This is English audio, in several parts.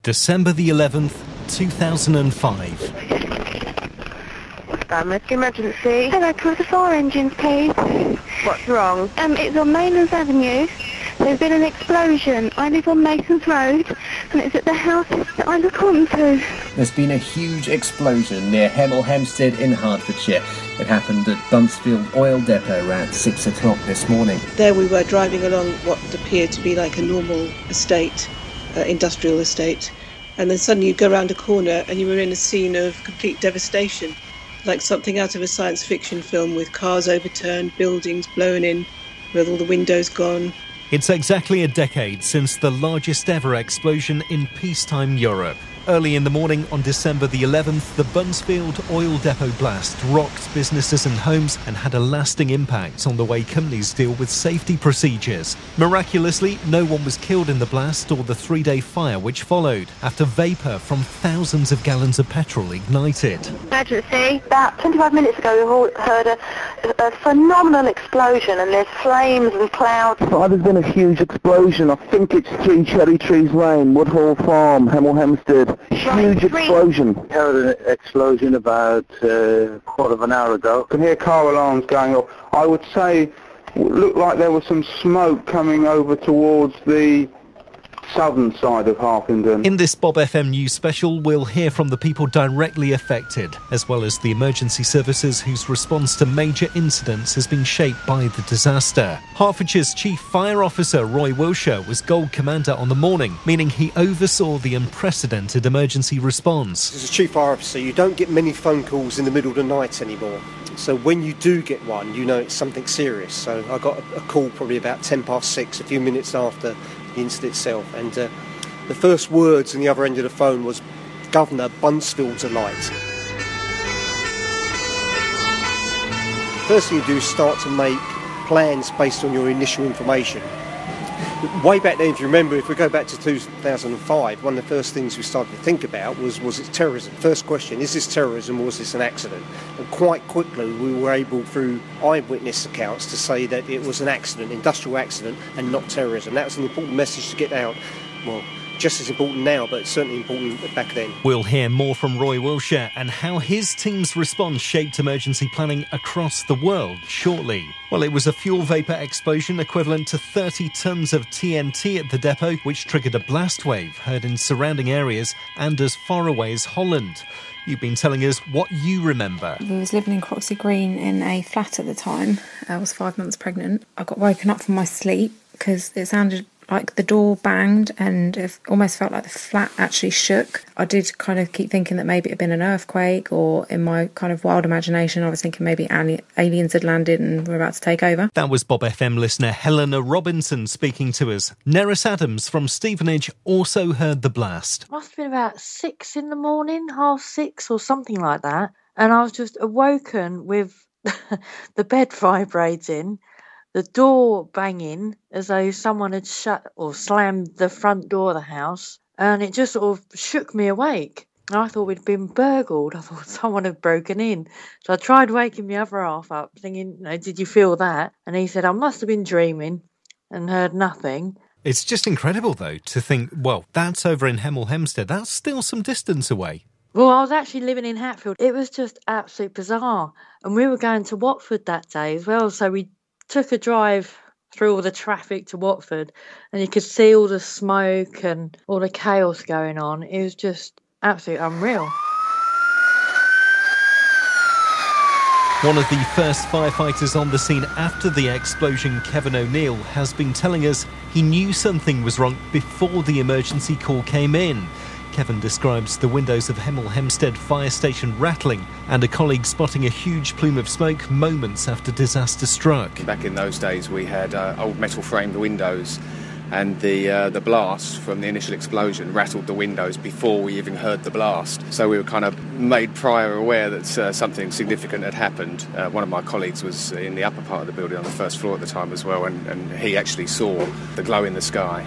December the 11th, 2005. Emergency. Hello, call the fire engines, please. What's wrong? It's on Maylands Avenue. There's been an explosion. I live on Mason's Road, and it's at the houses that I look onto. There's been a huge explosion near Hemel Hempstead in Hertfordshire. It happened at Buncefield oil depot at 6 o'clock this morning. There we were driving along what appeared to be like a normal estate, industrial estate, and then suddenly you go around a corner and you were in a scene of complete devastation, like something out of a science fiction film, with cars overturned, buildings blown in, with all the windows gone. It's exactly a decade since the largest ever explosion in peacetime Europe. Early in the morning on December the 11th, the Buncefield oil depot blast rocked businesses and homes and had a lasting impact on the way companies deal with safety procedures. Miraculously, no one was killed in the blast or the three-day fire which followed, after vapour from thousands of gallons of petrol ignited. Emergency. About 25 minutes ago, we all heard a phenomenal explosion, and there's flames and clouds. There's been a huge explosion. I think it's 3 Cherry Trees Lane, Woodhall Farm, Hemel Hempstead. Huge explosion. I heard an explosion about a quarter of an hour ago. I can hear car alarms going off. I would say it looked like there was some smoke coming over towards the southern side of Harpenden. In this Bob FM News special, we'll hear from the people directly affected, as well as the emergency services whose response to major incidents has been shaped by the disaster. Hertfordshire's Chief Fire Officer Roy Wilshire was Gold Commander on the morning, meaning he oversaw the unprecedented emergency response. As a Chief Fire Officer, you don't get many phone calls in the middle of the night anymore. So when you do get one, you know it's something serious. So I got a call probably about 6:10, a few minutes after the incident itself, and the first words on the other end of the phone was, "Governor, Buncefield's alight." First thing you do is start to make plans based on your initial information. Way back then, if you remember, if we go back to 2005, one of the first things we started to think about was it terrorism? First question, is this terrorism or was this an accident? And quite quickly we were able, through eyewitness accounts, to say that it was an accident, industrial accident, and not terrorism. That was an important message to get out. Well, just as important now, but certainly important back then. We'll hear more from Roy Wilshire and how his team's response shaped emergency planning across the world shortly. Well, it was a fuel vapour explosion equivalent to 30 tonnes of TNT at the depot, which triggered a blast wave heard in surrounding areas and as far away as Holland. You've been telling us what you remember. We was living in Croxley Green in a flat at the time. I was 5 months pregnant. I got woken up from my sleep because it sounded like the door banged and it almost felt like the flat actually shook. I did kind of keep thinking that maybe it had been an earthquake, or in my kind of wild imagination I was thinking maybe aliens had landed and were about to take over. That was Bob FM listener Helena Robinson speaking to us. Neris Adams from Stevenage also heard the blast. Must have been about 6 in the morning, 6:30 or something like that, and I was just awoken with the bed vibrating, the door banging as though someone had shut or slammed the front door of the house, and it just sort of shook me awake. And I thought we'd been burgled. I thought someone had broken in. So I tried waking the other half up, thinking, did you feel that? And he said, I must have been dreaming and heard nothing. It's just incredible, though, to think, well, that's over in Hemel Hempstead. That's still some distance away. Well, I was actually living in Hatfield. It was just absolutely bizarre. And we were going to Watford that day as well, so we took a drive through all the traffic to Watford, and you could see all the smoke and all the chaos going on. It was just absolutely unreal. One of the first firefighters on the scene after the explosion, Kevin O'Neill, has been telling us he knew something was wrong before the emergency call came in. Kevin describes the windows of Hemel Hempstead fire station rattling and a colleague spotting a huge plume of smoke moments after disaster struck. Back in those days we had old metal framed windows, and the blast from the initial explosion rattled the windows before we even heard the blast. So we were kind of made prior aware that something significant had happened. One of my colleagues was in the upper part of the building on the first floor at the time as well, and he actually saw the glow in the sky,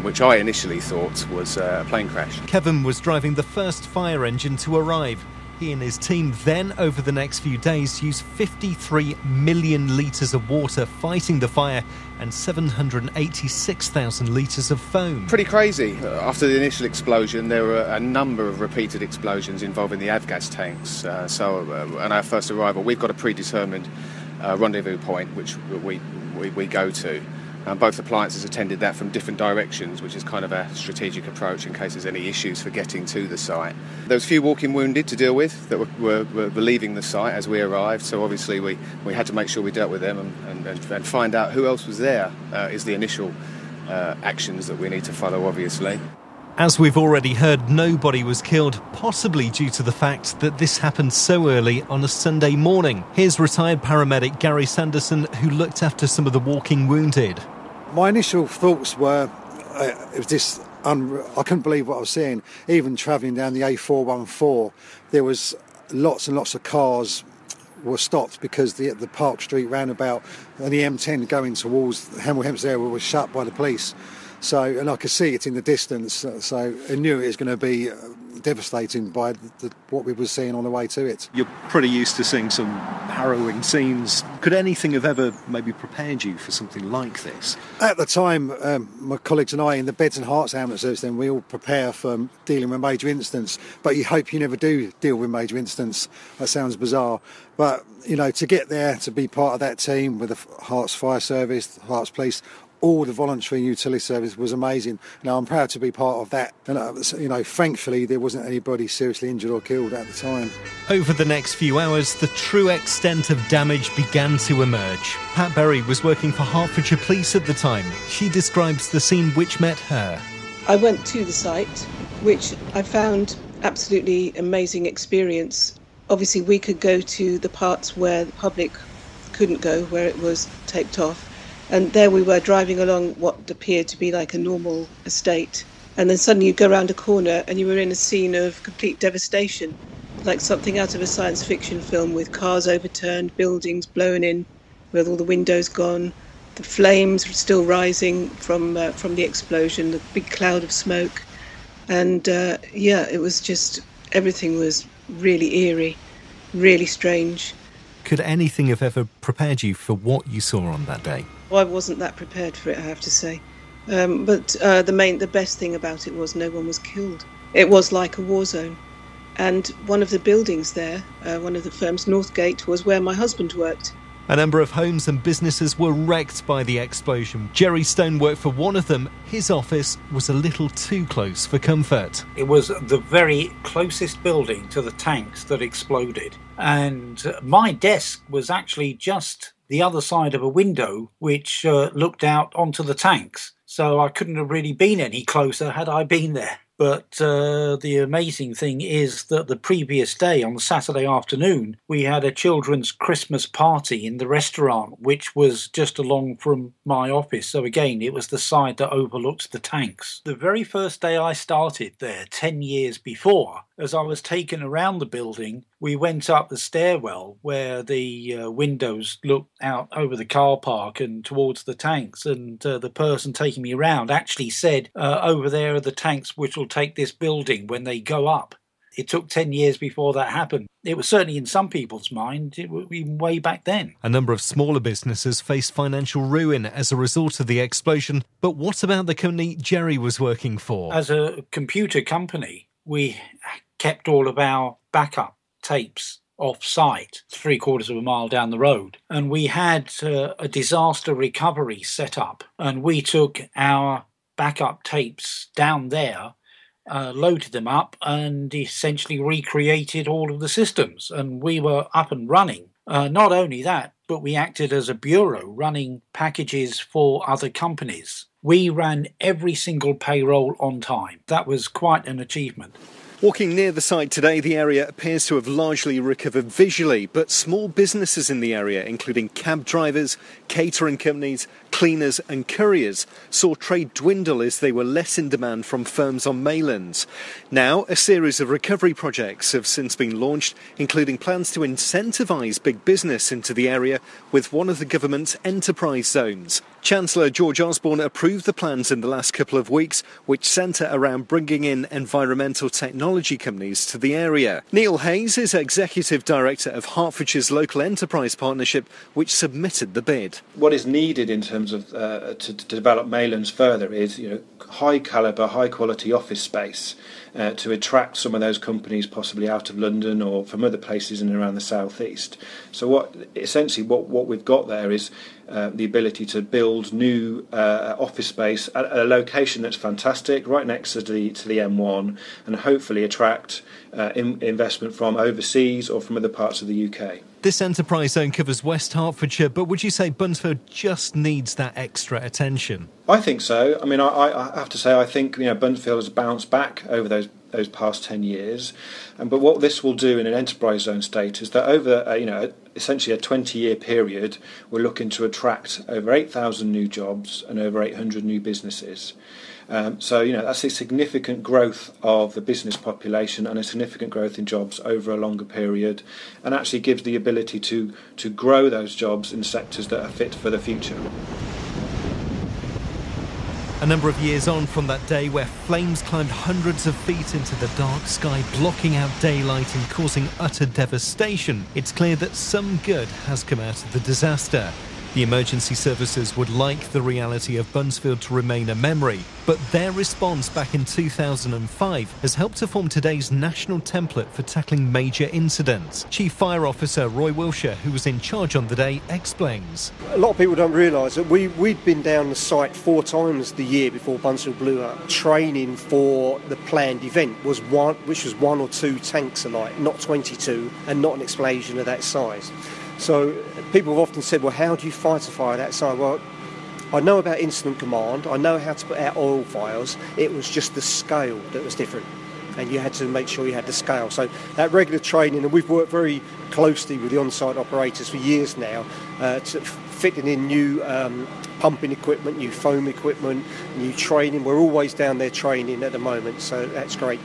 which I initially thought was a plane crash. Kevin was driving the first fire engine to arrive. He and his team then, over the next few days, used 53 million litres of water fighting the fire and 786,000 litres of foam. Pretty crazy. After the initial explosion, there were a number of repeated explosions involving the avgas tanks. On our first arrival, we've got a predetermined rendezvous point which we go to. Both appliances attended that from different directions, which is kind of a strategic approach in case there's any issues for getting to the site. There was a few walking wounded to deal with that were leaving the site as we arrived, so obviously we had to make sure we dealt with them and find out who else was there is the initial actions that we need to follow, obviously. As we've already heard, nobody was killed, possibly due to the fact that this happened so early on a Sunday morning. Here's retired paramedic Gary Sanderson, who looked after some of the walking wounded. My initial thoughts were, I couldn't believe what I was seeing. Even travelling down the A414, there was lots and lots of cars were stopped because the Park Street roundabout and the M10 going towards Hemel Hempstead area was shut by the police. So, and I could see it in the distance, so I knew it was going to be devastating by what we were seeing on the way to it. You're pretty used to seeing some harrowing scenes. Could anything have ever maybe prepared you for something like this? At the time, my colleagues and I in the Beds and Hearts ambulance service, then we all prepare for dealing with major incidents, but you hope you never do deal with major incidents. That sounds bizarre, but to get there, to be part of that team with the Hearts Fire Service, the Hearts Police, all the voluntary utility service was amazing. Now I'm proud to be part of that. And thankfully there wasn't anybody seriously injured or killed at the time. Over the next few hours, the true extent of damage began to emerge. Pat Berry was working for Hertfordshire Police at the time. She describes the scene which met her. I went to the site, which I found absolutely amazing experience. Obviously we could go to the parts where the public couldn't go, where it was taped off. And there we were driving along what appeared to be like a normal estate. And then suddenly you go around a corner and you were in a scene of complete devastation, like something out of a science fiction film, with cars overturned, buildings blown in, with all the windows gone, the flames still rising from the explosion, the big cloud of smoke. And it was just, everything was really eerie, really strange. Could anything have ever prepared you for what you saw on that day? Well, I wasn't that prepared for it, I have to say. But the best thing about it was no one was killed. It was like a war zone. And one of the buildings there, one of the firms, Northgate, was where my husband worked. A number of homes and businesses were wrecked by the explosion. Jerry Stone worked for one of them. His office was a little too close for comfort. It was the very closest building to the tanks that exploded. And my desk was actually just the other side of a window which looked out onto the tanks. So I couldn't have really been any closer had I been there. But the amazing thing is that the previous day, on Saturday afternoon, we had a children's Christmas party in the restaurant, which was just along from my office. So again, it was the side that overlooked the tanks. The very first day I started there, 10 years before, as I was taken around the building, we went up the stairwell where the windows looked out over the car park and towards the tanks. And the person taking me around actually said, over there are the tanks which will take this building when they go up. It took 10 years before that happened. It was certainly in some people's mind, even way back then. A number of smaller businesses faced financial ruin as a result of the explosion. But what about the company Jerry was working for? As a computer company, we kept all of our backup tapes off-site, 3/4 of a mile down the road. And we had a disaster recovery set up. And we took our backup tapes down there, loaded them up and essentially recreated all of the systems. And we were up and running. Not only that, but we acted as a bureau running packages for other companies. We ran every single payroll on time. That was quite an achievement. Walking near the site today, the area appears to have largely recovered visually, but small businesses in the area, including cab drivers, catering companies, Cleaners and couriers saw trade dwindle as they were less in demand from firms on mainland. Now, a series of recovery projects have since been launched, including plans to incentivise big business into the area with one of the government's enterprise zones. Chancellor George Osborne approved the plans in the last couple of weeks, which centre around bringing in environmental technology companies to the area. Neil Hayes is Executive Director of Hertfordshire's Local Enterprise Partnership, which submitted the bid. What is needed in terms of to develop Maylands further is high calibre, high quality office space to attract some of those companies possibly out of London or from other places in and around the southeast. So what we've got there is the ability to build new office space at a location that's fantastic, right next to the M1, and hopefully attract investment from overseas or from other parts of the UK. This enterprise zone covers West Hertfordshire, but would you say Buncefield just needs that extra attention? I think so. I mean, I have to say, I think Buncefield has bounced back over those past 10 years. But what this will do in an enterprise zone state is that over essentially a 20-year period, we're looking to attract over 8,000 new jobs and over 800 new businesses. So that's a significant growth of the business population and a significant growth in jobs over a longer period, and actually gives the ability to grow those jobs in sectors that are fit for the future. A number of years on from that day where flames climbed hundreds of feet into the dark sky, blocking out daylight and causing utter devastation, it's clear that some good has come out of the disaster. The emergency services would like the reality of Buncefield to remain a memory, but their response back in 2005 has helped to form today's national template for tackling major incidents. Chief Fire Officer Roy Wilshire, who was in charge on the day, explains. A lot of people don't realise that we'd been down the site 4 times the year before Buncefield blew up. Training for the planned event which was 1 or 2 tanks alight, not 22, and not an explosion of that size. So people have often said, well, how do you fight a fire that size? Well, I know about incident command, I know how to put out oil fires. It was just the scale that was different, and you had to make sure you had the scale. So that regular training, and we've worked very closely with the on-site operators for years now, to fitting in new pumping equipment, new foam equipment, new training. We're always down there training at the moment, so that's great.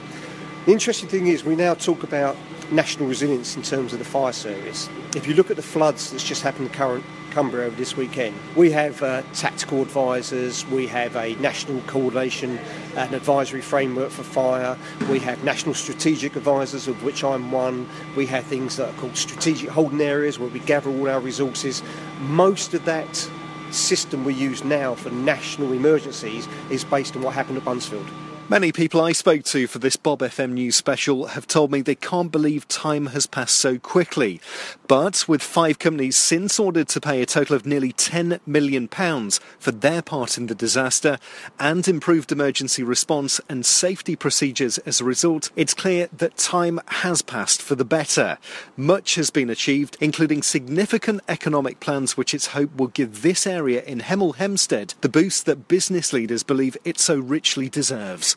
The interesting thing is we now talk about national resilience in terms of the fire service. If you look at the floods that's just happened in Cumbria over this weekend, we have tactical advisors, we have a national coordination and advisory framework for fire, we have national strategic advisors, of which I'm one, we have things that are called strategic holding areas where we gather all our resources. Most of that system we use now for national emergencies is based on what happened at Buncefield. Many people I spoke to for this Bob FM News special have told me they can't believe time has passed so quickly. But with 5 companies since ordered to pay a total of nearly £10 million for their part in the disaster and improved emergency response and safety procedures as a result, it's clear that time has passed for the better. Much has been achieved, including significant economic plans which it's hoped will give this area in Hemel Hempstead the boost that business leaders believe it so richly deserves.